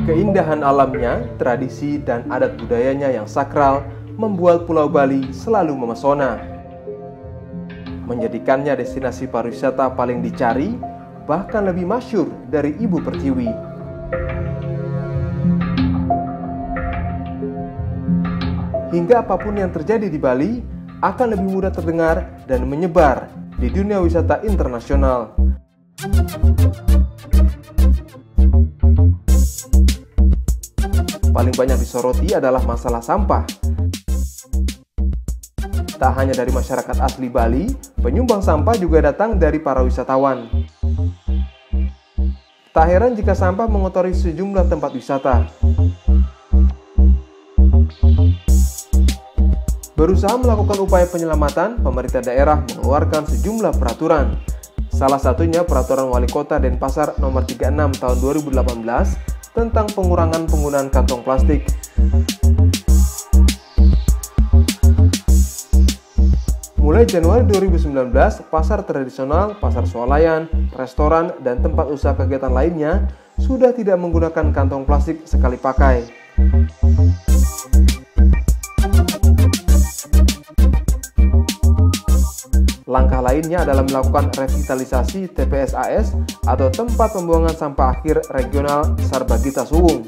Keindahan alamnya, tradisi dan adat budayanya yang sakral membuat Pulau Bali selalu memesona, menjadikannya destinasi pariwisata paling dicari, bahkan lebih masyhur dari Ibu Pertiwi. Hingga apapun yang terjadi di Bali akan lebih mudah terdengar dan menyebar di dunia wisata internasional. Paling banyak disoroti adalah masalah sampah. Tak hanya dari masyarakat asli Bali, penyumbang sampah juga datang dari para wisatawan. Tak heran jika sampah mengotori sejumlah tempat wisata. Berusaha melakukan upaya penyelamatan, pemerintah daerah mengeluarkan sejumlah peraturan. Salah satunya Peraturan Wali Kota Denpasar Nomor 36 Tahun 2018 tentang pengurangan penggunaan kantong plastik. Mulai Januari 2019, pasar tradisional, pasar swalayan, restoran, dan tempat usaha kegiatan lainnya sudah tidak menggunakan kantong plastik sekali pakai. Langkah lainnya adalah melakukan revitalisasi TPS-AS atau tempat pembuangan sampah akhir regional Sarbagita Suwung.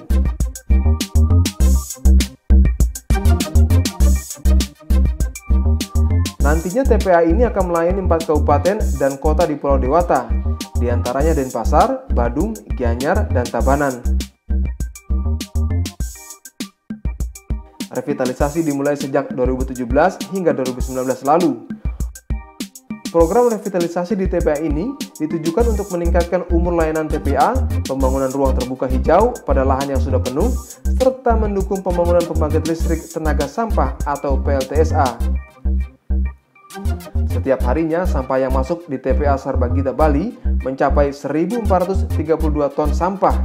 Nantinya TPA ini akan melayani 4 kabupaten dan kota di Pulau Dewata, di antaranya Denpasar, Badung, Gianyar, dan Tabanan. Revitalisasi dimulai sejak 2017 hingga 2019 lalu. Program revitalisasi di TPA ini ditujukan untuk meningkatkan umur layanan TPA, pembangunan ruang terbuka hijau pada lahan yang sudah penuh, serta mendukung pembangunan pembangkit listrik tenaga sampah atau PLTSA. Setiap harinya, sampah yang masuk di TPA Sarbagita Bali mencapai 1.432 ton sampah.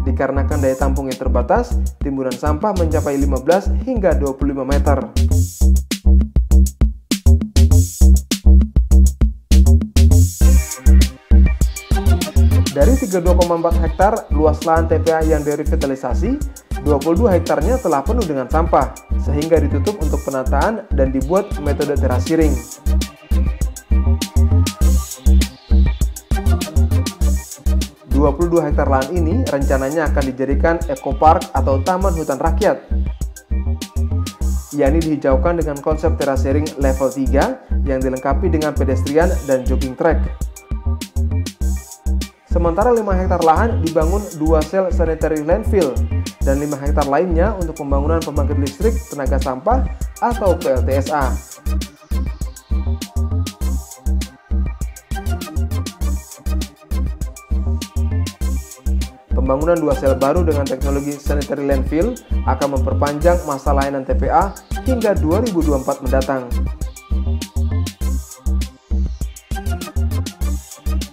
Dikarenakan daya tampung yang terbatas, timbunan sampah mencapai 15 hingga 25 meter. Dari 32,4 hektar luas lahan TPA yang direvitalisasi, 22 hektarnya telah penuh dengan sampah, sehingga ditutup untuk penataan dan dibuat metode terasiring. ...22 hektar lahan ini rencananya akan dijadikan ekopark atau taman hutan rakyat. Yakni dihijaukan dengan konsep terasiring level 3 yang dilengkapi dengan pedestrian dan jogging track. Sementara 5 hektar lahan dibangun 2 sel sanitary landfill dan 5 hektar lainnya untuk pembangunan pembangkit listrik tenaga sampah atau PLTSA. Pembangunan 2 sel baru dengan teknologi sanitary landfill akan memperpanjang masa layanan TPA hingga 2024 mendatang.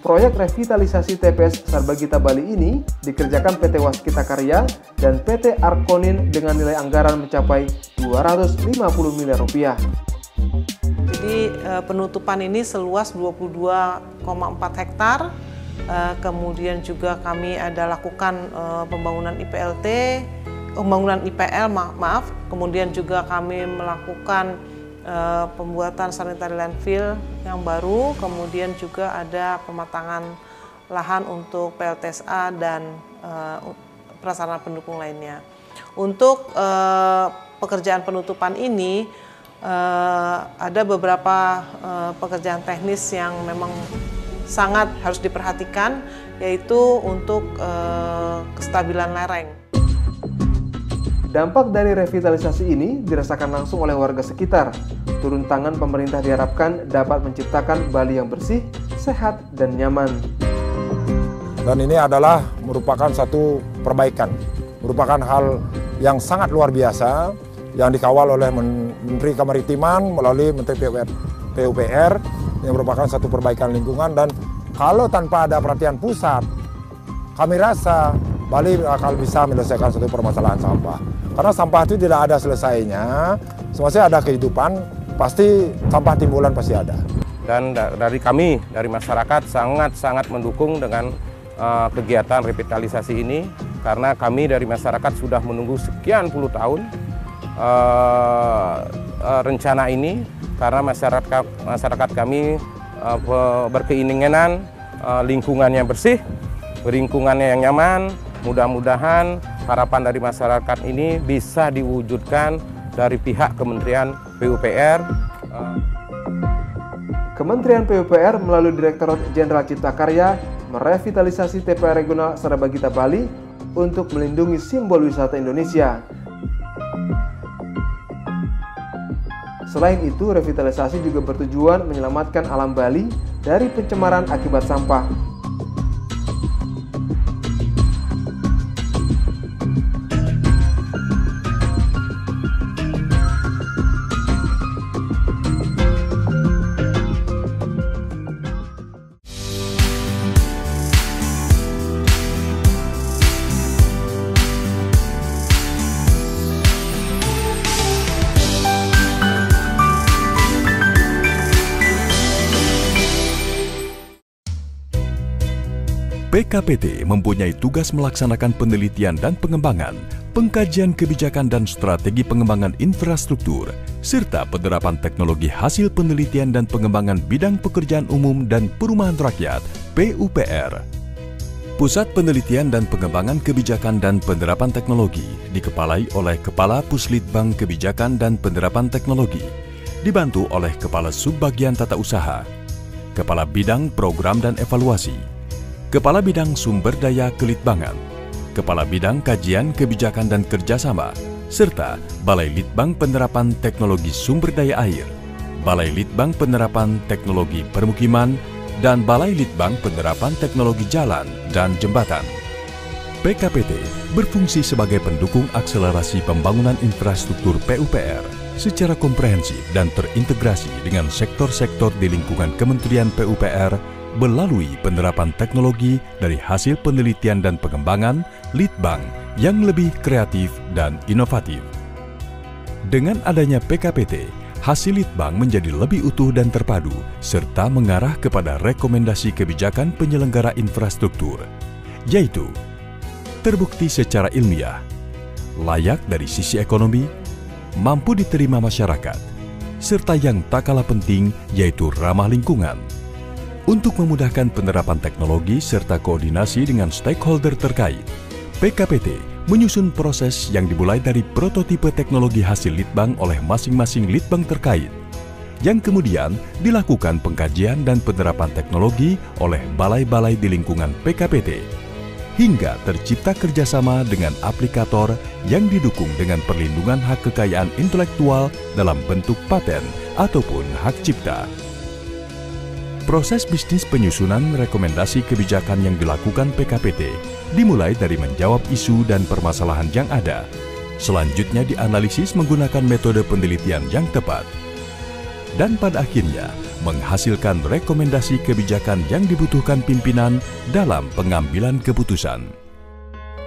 Proyek revitalisasi TPS Sarbagita Bali ini dikerjakan PT Waskita Karya dan PT Arkonin dengan nilai anggaran mencapai 250 miliar rupiah. Jadi penutupan ini seluas 22,4 hektar. Kemudian juga kami ada lakukan pembangunan IPL, kemudian juga kami melakukan pembuatan sanitary landfill yang baru, kemudian juga ada pematangan lahan untuk PLTSA dan prasarana pendukung lainnya. Untuk pekerjaan penutupan ini ada beberapa pekerjaan teknis yang memang sangat harus diperhatikan, yaitu untuk kestabilan lereng. Dampak dari revitalisasi ini dirasakan langsung oleh warga sekitar. Turun tangan pemerintah diharapkan dapat menciptakan Bali yang bersih, sehat, dan nyaman. Dan ini adalah merupakan satu perbaikan, merupakan hal yang sangat luar biasa yang dikawal oleh Menteri Kemaritiman melalui Menteri PUPR yang merupakan satu perbaikan lingkungan. Dan kalau tanpa ada perhatian pusat, kami rasa Bali akan bisa menyelesaikan satu permasalahan sampah. Karena sampah itu tidak ada selesainya, semasa ada kehidupan, pasti sampah timbulan pasti ada. Dan dari kami, dari masyarakat sangat-sangat mendukung dengan kegiatan revitalisasi ini, karena kami dari masyarakat sudah menunggu sekian puluh tahun rencana ini, karena masyarakat kami berkeinginan lingkungannya bersih, lingkungannya yang nyaman. Mudah-mudahan harapan dari masyarakat ini bisa diwujudkan dari pihak Kementerian PUPR. Kementerian PUPR melalui Direktorat Jenderal Cipta Karya merevitalisasi TPA Regional Sarabagita Bali untuk melindungi simbol wisata Indonesia. Selain itu, revitalisasi juga bertujuan menyelamatkan alam Bali dari pencemaran akibat sampah. PKPT mempunyai tugas melaksanakan penelitian dan pengembangan, pengkajian kebijakan dan strategi pengembangan infrastruktur, serta penerapan teknologi hasil penelitian dan pengembangan bidang pekerjaan umum dan perumahan rakyat (PUPR). Pusat Penelitian dan Pengembangan Kebijakan dan Penerapan Teknologi dikepalai oleh Kepala Puslitbang Kebijakan dan Penerapan Teknologi, dibantu oleh Kepala Subbagian Tata Usaha, Kepala Bidang Program dan Evaluasi, Kepala Bidang Sumber Daya Kelitbangan, Kepala Bidang Kajian Kebijakan dan Kerjasama, serta Balai Litbang Penerapan Teknologi Sumber Daya Air, Balai Litbang Penerapan Teknologi Permukiman, dan Balai Litbang Penerapan Teknologi Jalan dan Jembatan. PKPT berfungsi sebagai pendukung akselerasi pembangunan infrastruktur PUPR secara komprehensif dan terintegrasi dengan sektor-sektor di lingkungan Kementerian PUPR melalui penerapan teknologi dari hasil penelitian dan pengembangan Litbang yang lebih kreatif dan inovatif. Dengan adanya PKPT, hasil Litbang menjadi lebih utuh dan terpadu, serta mengarah kepada rekomendasi kebijakan penyelenggara infrastruktur, yaitu terbukti secara ilmiah, layak dari sisi ekonomi, mampu diterima masyarakat, serta yang tak kalah penting yaitu ramah lingkungan. Untuk memudahkan penerapan teknologi serta koordinasi dengan stakeholder terkait, PKPT menyusun proses yang dimulai dari prototipe teknologi hasil Litbang oleh masing-masing Litbang terkait, yang kemudian dilakukan pengkajian dan penerapan teknologi oleh balai-balai di lingkungan PKPT, hingga tercipta kerjasama dengan aplikator yang didukung dengan perlindungan hak kekayaan intelektual dalam bentuk paten ataupun hak cipta. Proses bisnis penyusunan rekomendasi kebijakan yang dilakukan PKPT dimulai dari menjawab isu dan permasalahan yang ada. Selanjutnya dianalisis menggunakan metode penelitian yang tepat. Dan pada akhirnya menghasilkan rekomendasi kebijakan yang dibutuhkan pimpinan dalam pengambilan keputusan.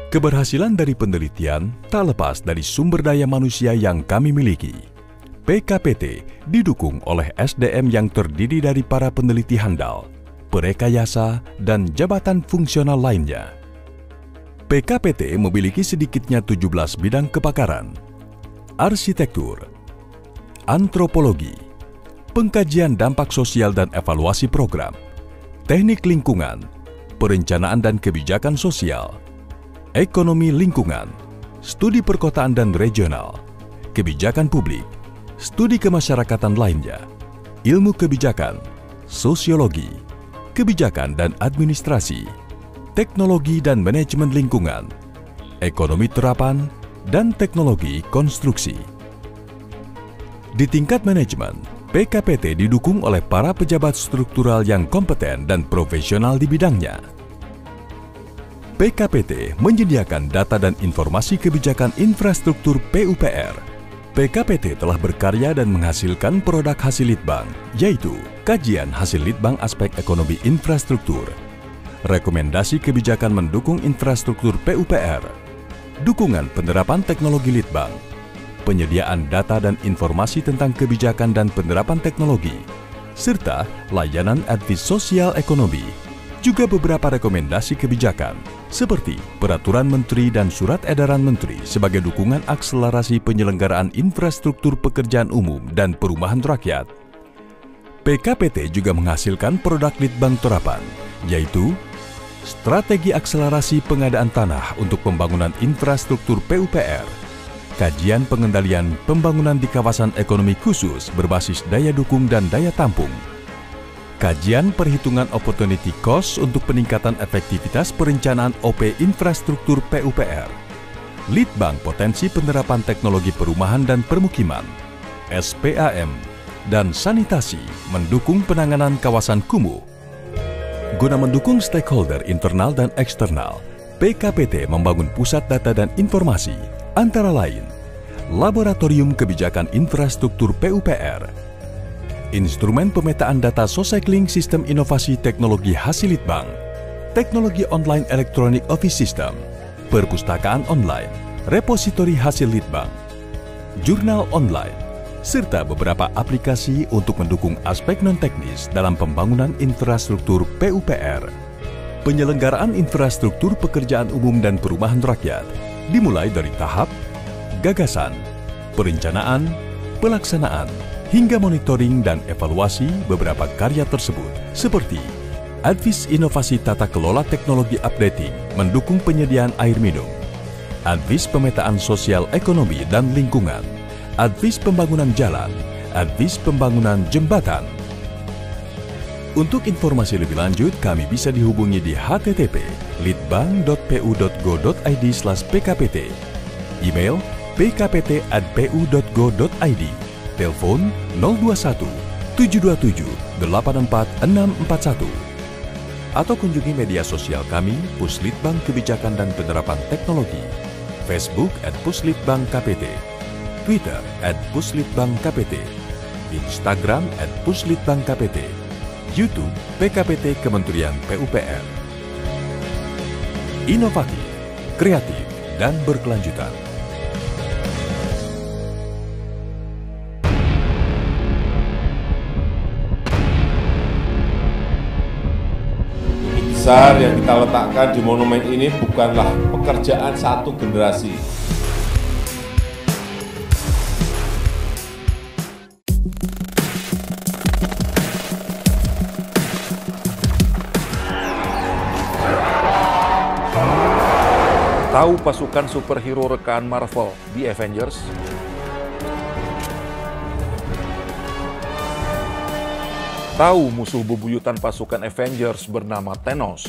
Keberhasilan dari penelitian tak lepas dari sumber daya manusia yang kami miliki. PKPT didukung oleh SDM yang terdiri dari para peneliti handal, perekayasa, dan jabatan fungsional lainnya. PKPT memiliki sedikitnya 17 bidang kepakaran: arsitektur, antropologi, pengkajian dampak sosial dan evaluasi program, teknik lingkungan, perencanaan dan kebijakan sosial, ekonomi lingkungan, studi perkotaan dan regional, kebijakan publik, studi kemasyarakatan lainnya, ilmu kebijakan, sosiologi, kebijakan dan administrasi, teknologi dan manajemen lingkungan, ekonomi terapan, dan teknologi konstruksi. Di tingkat manajemen, PKPT didukung oleh para pejabat struktural yang kompeten dan profesional di bidangnya. PKPT menyediakan data dan informasi kebijakan infrastruktur PUPR. PKPT telah berkarya dan menghasilkan produk hasil Litbang, yaitu kajian hasil Litbang aspek ekonomi infrastruktur, rekomendasi kebijakan mendukung infrastruktur PUPR, dukungan penerapan teknologi Litbang, penyediaan data dan informasi tentang kebijakan dan penerapan teknologi, serta layanan advis sosial ekonomi, juga beberapa rekomendasi kebijakan. seperti Peraturan Menteri dan Surat Edaran Menteri sebagai dukungan akselerasi penyelenggaraan infrastruktur pekerjaan umum dan perumahan rakyat. PKPT juga menghasilkan produk Litbang Terapan, yaitu Strategi Akselerasi Pengadaan Tanah untuk Pembangunan Infrastruktur PUPR, Kajian Pengendalian Pembangunan di Kawasan Ekonomi Khusus berbasis daya dukung dan daya tampung, Kajian Perhitungan Opportunity Cost untuk peningkatan efektivitas perencanaan OP infrastruktur PUPR, Litbang Potensi Penerapan Teknologi Perumahan dan Permukiman, SPAM, dan Sanitasi mendukung penanganan kawasan kumuh. Guna mendukung stakeholder internal dan eksternal, PKPT membangun pusat data dan informasi, antara lain Laboratorium Kebijakan Infrastruktur PUPR, Instrumen Pemetaan Data Socycling Sistem Inovasi Teknologi Hasil Litbang, Teknologi Online Electronic Office System, Perpustakaan Online, Repositori Hasil Litbang, Jurnal Online, serta beberapa aplikasi untuk mendukung aspek non-teknis dalam pembangunan infrastruktur PUPR. Penyelenggaraan infrastruktur pekerjaan umum dan perumahan rakyat dimulai dari tahap gagasan, perencanaan, pelaksanaan, hingga monitoring dan evaluasi beberapa karya tersebut, seperti Advis Inovasi Tata Kelola Teknologi Updating mendukung penyediaan air minum, Advis Pemetaan Sosial Ekonomi dan Lingkungan, Advis Pembangunan Jalan, Advis Pembangunan Jembatan. Untuk informasi lebih lanjut, kami bisa dihubungi di http://litbang.pu.go.id/pkpt, email pkpt@pu.go.id, telepon 021 727 84641, atau kunjungi media sosial kami Puslitbang Kebijakan dan Penerapan Teknologi, Facebook @puslitbangkpt, Twitter @puslitbangkpt, Instagram @puslitbangkpt, YouTube PKPT Kementerian PUPR. Inovatif, kreatif, dan berkelanjutan. Besar yang kita letakkan di monumen ini bukanlah pekerjaan satu generasi. Tahu pasukan superhero rekaan Marvel di Avengers? Tahu musuh bebuyutan pasukan Avengers bernama Thanos?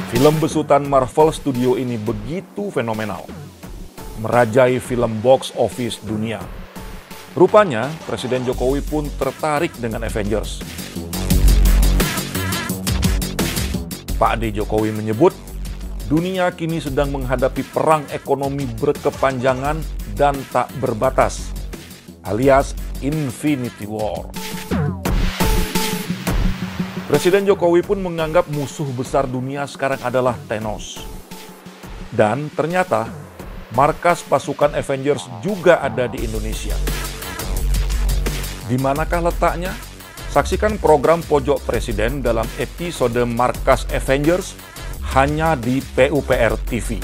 Film besutan Marvel Studio ini begitu fenomenal, merajai film box office dunia. Rupanya, Presiden Jokowi pun tertarik dengan Avengers. Pak D. Jokowi menyebut, dunia kini sedang menghadapi perang ekonomi berkepanjangan dan tak berbatas, alias Infinity War. Presiden Jokowi pun menganggap musuh besar dunia sekarang adalah Thanos. Dan ternyata, markas pasukan Avengers juga ada di Indonesia. Di manakah letaknya? Saksikan program Pojok Presiden dalam episode Markas Avengers hanya di PUPR TV.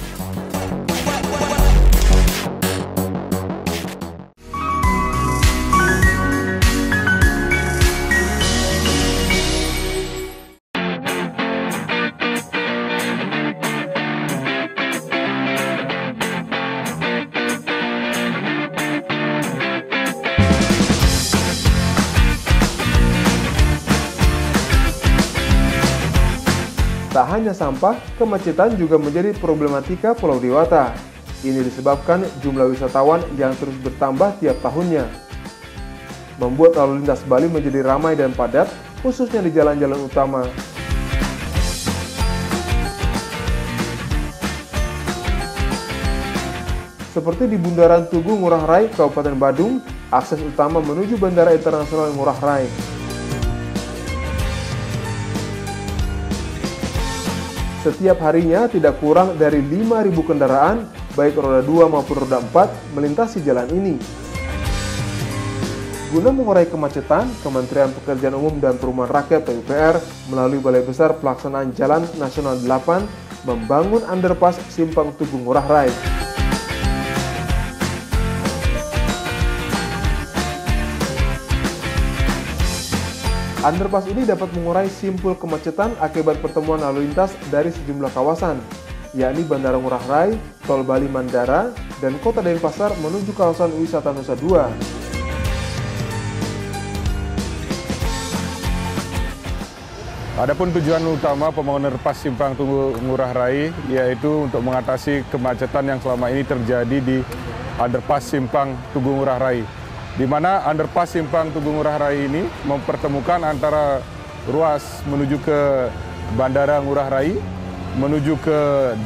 Tak hanya sampah, kemacetan juga menjadi problematika Pulau Dewata. Ini disebabkan jumlah wisatawan yang terus bertambah tiap tahunnya. Membuat lalu lintas Bali menjadi ramai dan padat, khususnya di jalan-jalan utama. Seperti di Bundaran Tugu Ngurah Rai, Kabupaten Badung, akses utama menuju Bandara Internasional Ngurah Rai. Setiap harinya tidak kurang dari 5.000 kendaraan, baik roda 2 maupun roda 4, melintasi jalan ini. Guna mengurai kemacetan, Kementerian Pekerjaan Umum dan Perumahan Rakyat (PUPR) melalui Balai Besar Pelaksanaan Jalan Nasional 8 membangun underpass Simpang Tugu Ngurah Rai. Underpass ini dapat mengurai simpul kemacetan akibat pertemuan lalu lintas dari sejumlah kawasan, yakni Bandara Ngurah Rai, Tol Bali Mandara, dan Kota Denpasar menuju kawasan wisata Nusa Dua. Adapun tujuan utama pembangunan underpass Simpang Tugu Ngurah Rai yaitu untuk mengatasi kemacetan yang selama ini terjadi di underpass Simpang Tugu Ngurah Rai, di mana underpass Simpang Tugu Ngurah Rai ini mempertemukan antara ruas menuju ke Bandara Ngurah Rai, menuju ke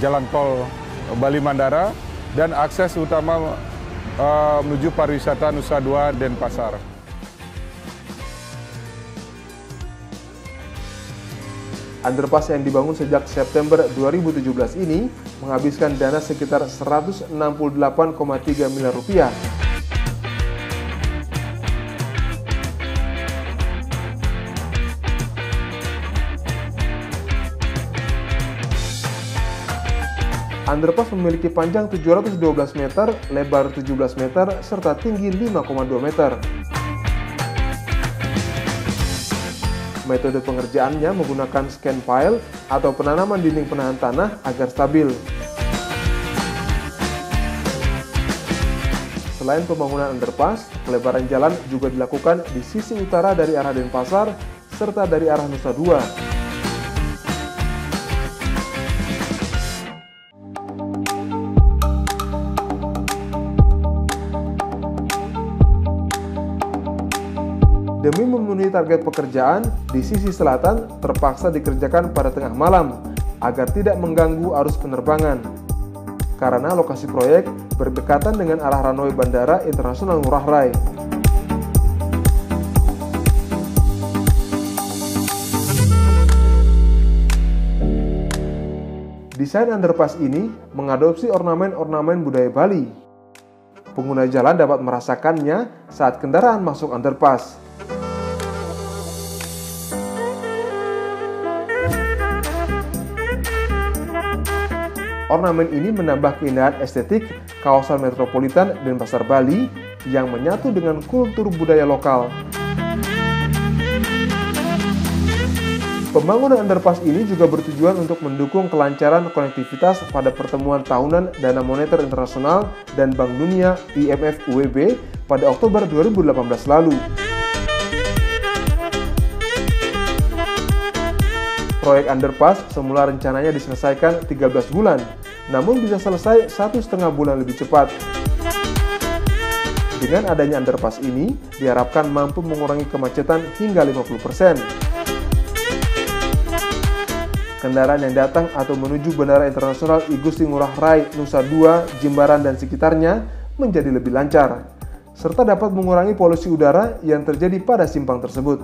Jalan Tol Bali Mandara, dan akses utama menuju pariwisata Nusa Dua Denpasar. Underpass yang dibangun sejak September 2017 ini menghabiskan dana sekitar 168,3 miliar rupiah. Underpass memiliki panjang 712 meter, lebar 17 meter, serta tinggi 5,2 meter. Metode pengerjaannya menggunakan scan pile atau penanaman dinding penahan tanah agar stabil. Selain pembangunan underpass, pelebaran jalan juga dilakukan di sisi utara dari arah Denpasar serta dari arah Nusa Dua. Demi memenuhi target pekerjaan, di sisi selatan terpaksa dikerjakan pada tengah malam agar tidak mengganggu arus penerbangan. Karena lokasi proyek berdekatan dengan arah runway Bandara Internasional Ngurah Rai. Desain underpass ini mengadopsi ornamen-ornamen budaya Bali. Pengguna jalan dapat merasakannya saat kendaraan masuk underpass. Ornamen ini menambah keindahan estetik kawasan metropolitan Denpasar Bali yang menyatu dengan kultur budaya lokal. Pembangunan underpass ini juga bertujuan untuk mendukung kelancaran konektivitas pada pertemuan tahunan Dana Moneter Internasional dan Bank Dunia IMF UEB pada Oktober 2018 lalu. Proyek underpass semula rencananya diselesaikan 13 bulan, namun bisa selesai 1,5 bulan lebih cepat. Dengan adanya underpass ini, diharapkan mampu mengurangi kemacetan hingga 50%. Kendaraan yang datang atau menuju Bandara Internasional I Gusti Ngurah Rai, Nusa Dua, Jimbaran, dan sekitarnya menjadi lebih lancar, serta dapat mengurangi polusi udara yang terjadi pada simpang tersebut.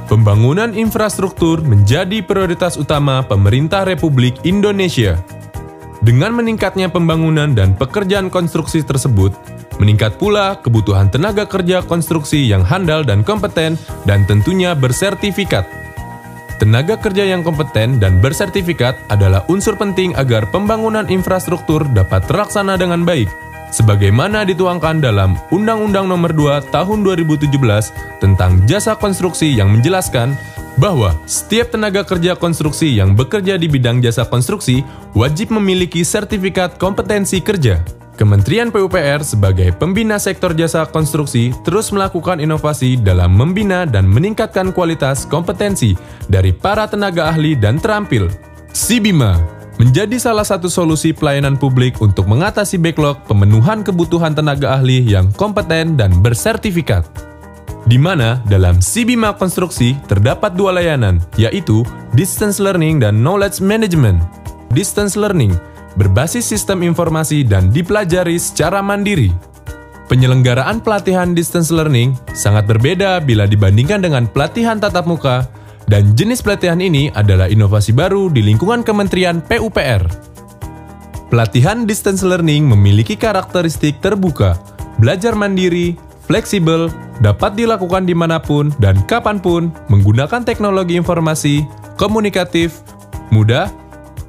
Pembangunan infrastruktur menjadi prioritas utama pemerintah Republik Indonesia. Dengan meningkatnya pembangunan dan pekerjaan konstruksi tersebut, meningkat pula kebutuhan tenaga kerja konstruksi yang handal dan kompeten dan tentunya bersertifikat. Tenaga kerja yang kompeten dan bersertifikat adalah unsur penting agar pembangunan infrastruktur dapat terlaksana dengan baik, sebagaimana dituangkan dalam Undang-Undang Nomor 2 Tahun 2017 tentang Jasa Konstruksi yang menjelaskan bahwa setiap tenaga kerja konstruksi yang bekerja di bidang jasa konstruksi wajib memiliki sertifikat kompetensi kerja. Kementerian PUPR sebagai pembina sektor jasa konstruksi terus melakukan inovasi dalam membina dan meningkatkan kualitas kompetensi dari para tenaga ahli dan terampil. Sibima menjadi salah satu solusi pelayanan publik untuk mengatasi backlog pemenuhan kebutuhan tenaga ahli yang kompeten dan bersertifikat. Di mana dalam Sibima Konstruksi terdapat dua layanan, yaitu Distance Learning dan Knowledge Management. Distance Learning berbasis sistem informasi dan dipelajari secara mandiri. Penyelenggaraan pelatihan distance learning sangat berbeda bila dibandingkan dengan pelatihan tatap muka, dan jenis pelatihan ini adalah inovasi baru di lingkungan Kementerian PUPR. Pelatihan distance learning memiliki karakteristik terbuka, belajar mandiri, fleksibel, dapat dilakukan dimanapun dan kapanpun, menggunakan teknologi informasi, komunikatif, mudah,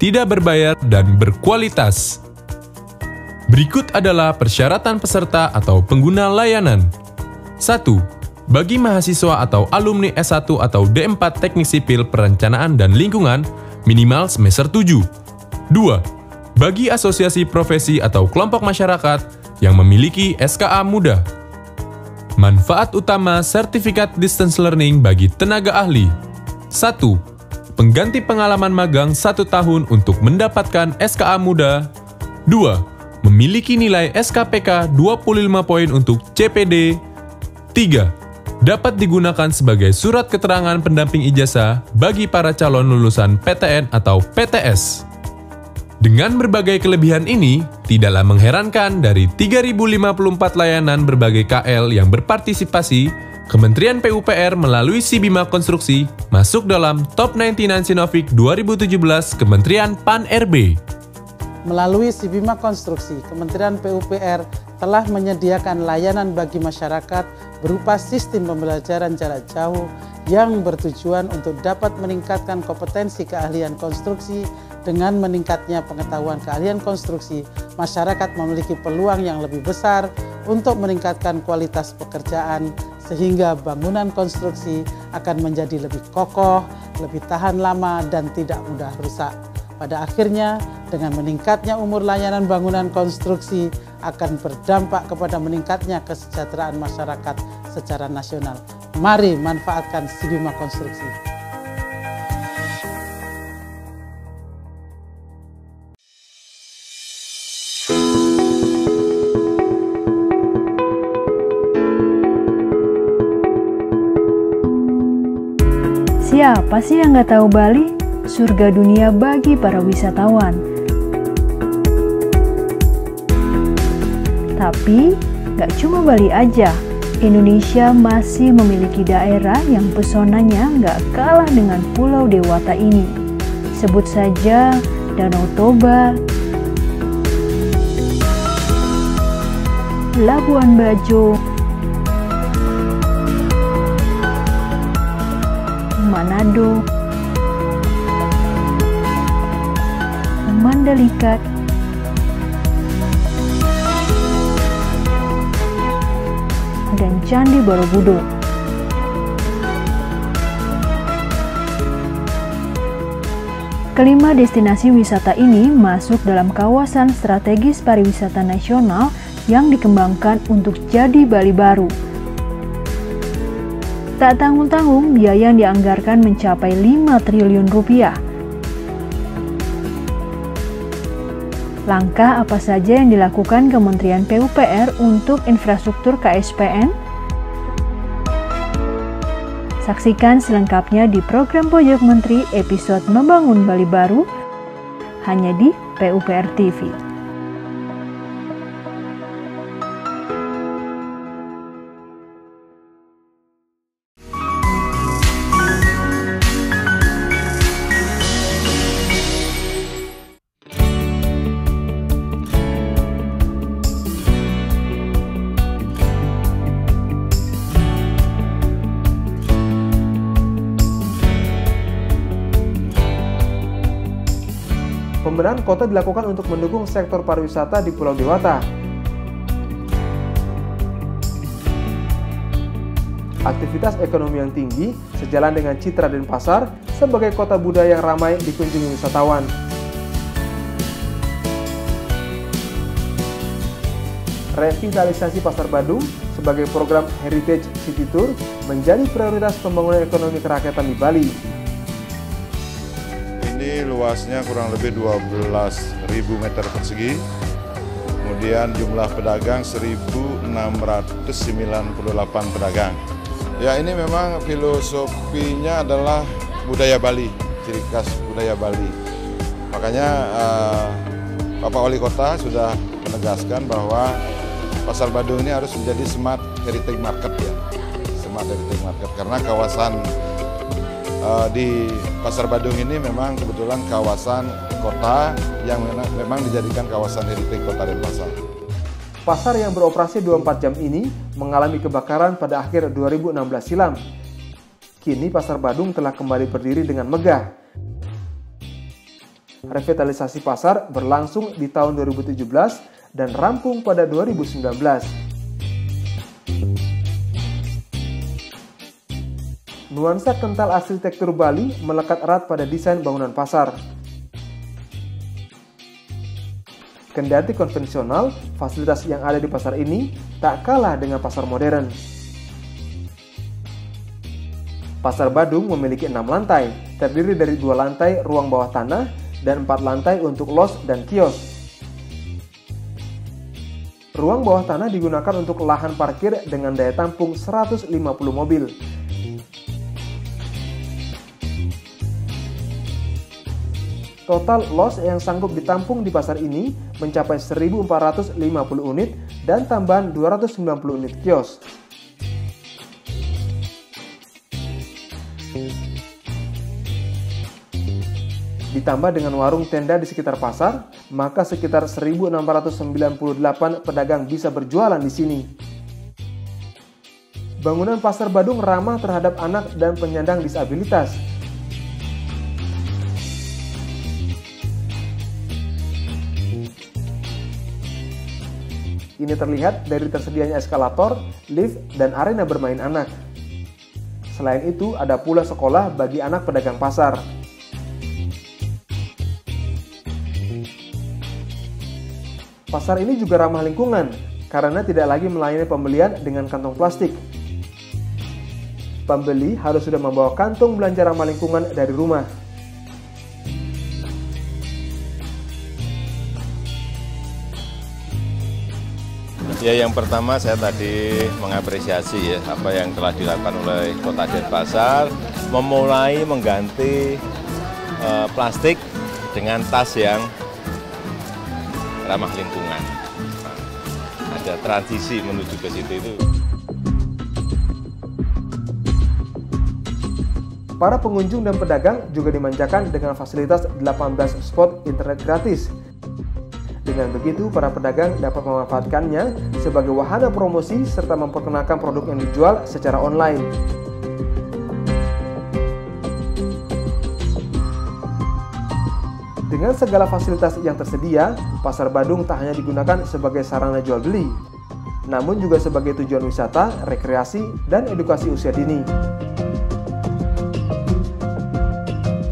tidak berbayar, dan berkualitas. Berikut adalah persyaratan peserta atau pengguna layanan. 1. Bagi mahasiswa atau alumni S1 atau D4 Teknik Sipil Perencanaan dan Lingkungan, minimal semester 7. 2. Bagi asosiasi profesi atau kelompok masyarakat yang memiliki SKA muda. Manfaat utama sertifikat distance learning bagi tenaga ahli. 1. Pengganti pengalaman magang 1 tahun untuk mendapatkan SKA muda. 2. Memiliki nilai SKPK 25 poin untuk CPD. 3. Dapat digunakan sebagai surat keterangan pendamping ijazah bagi para calon lulusan PTN atau PTS. Dengan berbagai kelebihan ini, tidaklah mengherankan dari 3.054 layanan berbagai KL yang berpartisipasi, Kementerian PUPR melalui Sibima Konstruksi masuk dalam Top 99 Sinovik 2017 Kementerian PAN-RB. Melalui Sibima Konstruksi, Kementerian PUPR telah menyediakan layanan bagi masyarakat berupa sistem pembelajaran jarak jauh yang bertujuan untuk dapat meningkatkan kompetensi keahlian konstruksi. Dengan meningkatnya pengetahuan keahlian konstruksi, masyarakat memiliki peluang yang lebih besar untuk meningkatkan kualitas pekerjaan, sehingga bangunan konstruksi akan menjadi lebih kokoh, lebih tahan lama, dan tidak mudah rusak. Pada akhirnya, dengan meningkatnya umur layanan bangunan konstruksi akan berdampak kepada meningkatnya kesejahteraan masyarakat secara nasional. Mari manfaatkan Sibima Konstruksi. Siapa sih yang nggak tahu Bali? Surga dunia bagi para wisatawan. Tapi, nggak cuma Bali aja. Indonesia masih memiliki daerah yang pesonanya nggak kalah dengan Pulau Dewata ini. Sebut saja Danau Toba, Labuan Bajo, Manado, Mandalika, dan Candi Borobudur. Kelima destinasi wisata ini masuk dalam kawasan strategis pariwisata nasional yang dikembangkan untuk jadi Bali baru. Tak tanggung-tanggung, biaya yang dianggarkan mencapai 5 triliun rupiah. Langkah apa saja yang dilakukan Kementerian PUPR untuk infrastruktur KSPN? Saksikan selengkapnya di program Pojok Menteri episode Membangun Bali Baru, hanya di PUPR TV. Pembenahan kota dilakukan untuk mendukung sektor pariwisata di Pulau Dewata. Aktivitas ekonomi yang tinggi sejalan dengan citra Denpasar sebagai kota budaya yang ramai dikunjungi wisatawan. Revitalisasi Pasar Badung sebagai program Heritage City Tour menjadi prioritas pembangunan ekonomi kerakyatan di Bali. Ini luasnya kurang lebih 12.000 meter persegi. Kemudian jumlah pedagang 1.698 pedagang. Ya, ini memang filosofinya adalah budaya Bali, ciri khas budaya Bali. Makanya Bapak Wali Kota sudah menegaskan bahwa Pasar Badung ini harus menjadi smart heritage market ya. Smart heritage market karena kawasan di Pasar Badung ini memang kebetulan kawasan kota yang memang dijadikan kawasan heritage Kota Denpasar. Pasar yang beroperasi 24 jam ini mengalami kebakaran pada akhir 2016 silam. Kini Pasar Badung telah kembali berdiri dengan megah. Revitalisasi pasar berlangsung di tahun 2017 dan rampung pada 2019. Nuansa kental arsitektur Bali melekat erat pada desain bangunan pasar. Kendati konvensional, fasilitas yang ada di pasar ini tak kalah dengan pasar modern. Pasar Badung memiliki 6 lantai, terdiri dari 2 lantai ruang bawah tanah dan 4 lantai untuk los dan kios. Ruang bawah tanah digunakan untuk lahan parkir dengan daya tampung 150 mobil. Total los yang sanggup ditampung di pasar ini mencapai 1.450 unit dan tambahan 290 unit kios. Ditambah dengan warung tenda di sekitar pasar, maka sekitar 1.698 pedagang bisa berjualan di sini. Bangunan Pasar Badung ramah terhadap anak dan penyandang disabilitas. Ini terlihat dari tersedianya eskalator, lift, dan arena bermain anak. Selain itu, ada pula sekolah bagi anak pedagang pasar. Pasar ini juga ramah lingkungan, karena tidak lagi melayani pembelian dengan kantong plastik. Pembeli harus sudah membawa kantong belanja ramah lingkungan dari rumah. Ya, yang pertama saya tadi mengapresiasi ya apa yang telah dilakukan oleh Kota Denpasar, memulai mengganti plastik dengan tas yang ramah lingkungan. Nah, ada transisi menuju ke situ itu. Para pengunjung dan pedagang juga dimanjakan dengan fasilitas 18 spot internet gratis. Dengan begitu, para pedagang dapat memanfaatkannya sebagai wahana promosi serta memperkenalkan produk yang dijual secara online. Dengan segala fasilitas yang tersedia, Pasar Badung tak hanya digunakan sebagai sarana jual beli, namun juga sebagai tujuan wisata, rekreasi, dan edukasi usia dini.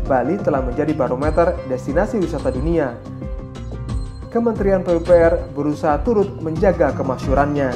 Bali telah menjadi barometer destinasi wisata dunia. Kementerian PUPR berusaha turut menjaga kemasyhurannya.